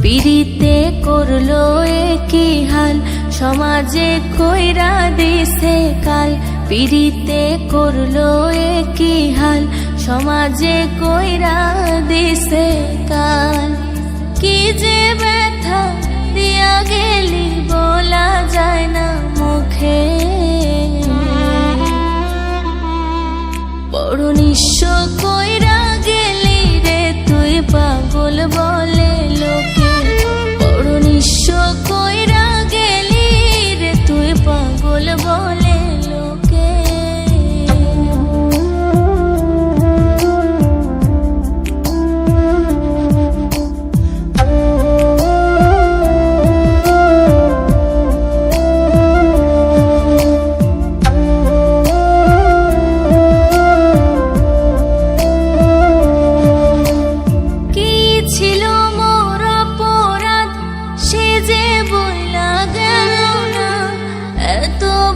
পিড়িতে করলো কি হাল, সমাজে কইরা দিছে কাল। পিড়িতে করলো কি হাল, সমাজে কইরা দিছে কাল। কি যে ব্যথা দিয়া গেলি বলা যায় না মুখে, বড় নিঃস্ব কইরা গেলি রে তুই পাগল বলে লোকে। বড় নিঃস্ব কইরা গেলি রে তুই পাগল বলে লোকে।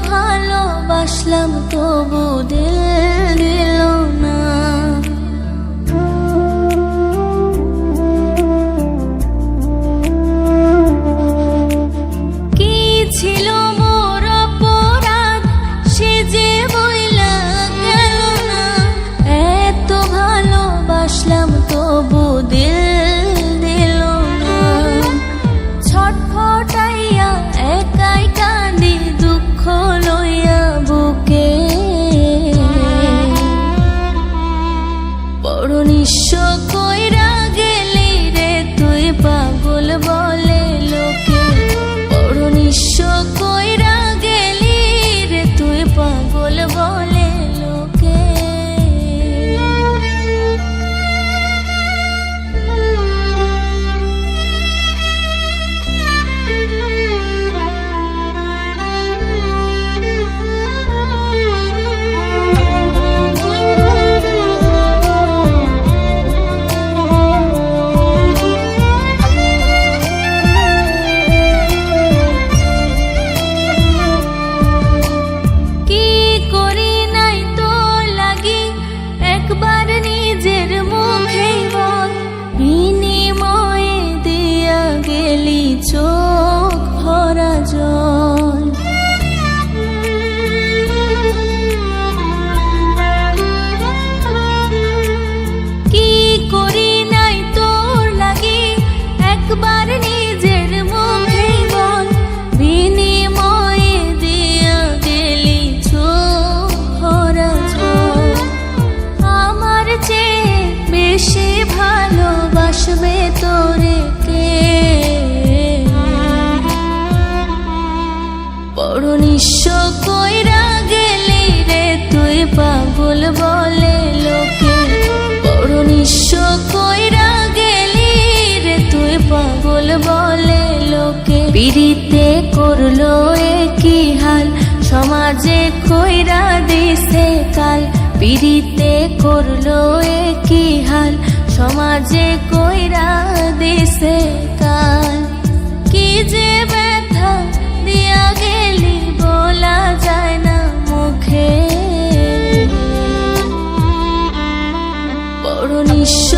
ভালোবাসলাম তবু দিল দিল না, কি ছিল মোর অপরাধ সে যে বইলা গেল না। এত ভালোবাসলাম তবু দিল দিল না। ছটফটাইয়া একাই কাঁদি দুঃখ লইয়া বুকে। বড় নিঃস্ব কইরা গেলি রে তুই পাগল বলে লোকে। বড় নিঃস্ব কইরা গেলি রে তুই পাগল বলে লোকে। একবার নিজের মুখে বল, বিনিময়ে দিয়া গেলি চোখ ভরা জল। কি করি নাই তোর লাগি একবার নিজের মুখে বল, বিনিময়ে দিয়া গেলি চোখ ভরা জল। আমার চেয়ে বেশি ভালোবাসবে তোরে কে? বড় নিঃস্ব কইরা গেলি রে তুই পাগল বলে লোকে। বড় নিঃস্ব কইরা গেলি রে তুই পাগল বলে লোকে। পিড়িতে করলো কি হাল, সমাজে কইরা দিছে কাল। পিড়িতে করলো কি হাল, সমাজে কইরা দিছে কাল। কি যে ব্যথা দিয়া গেলি বলা যায় না মুখে। বড় নিঃস্ব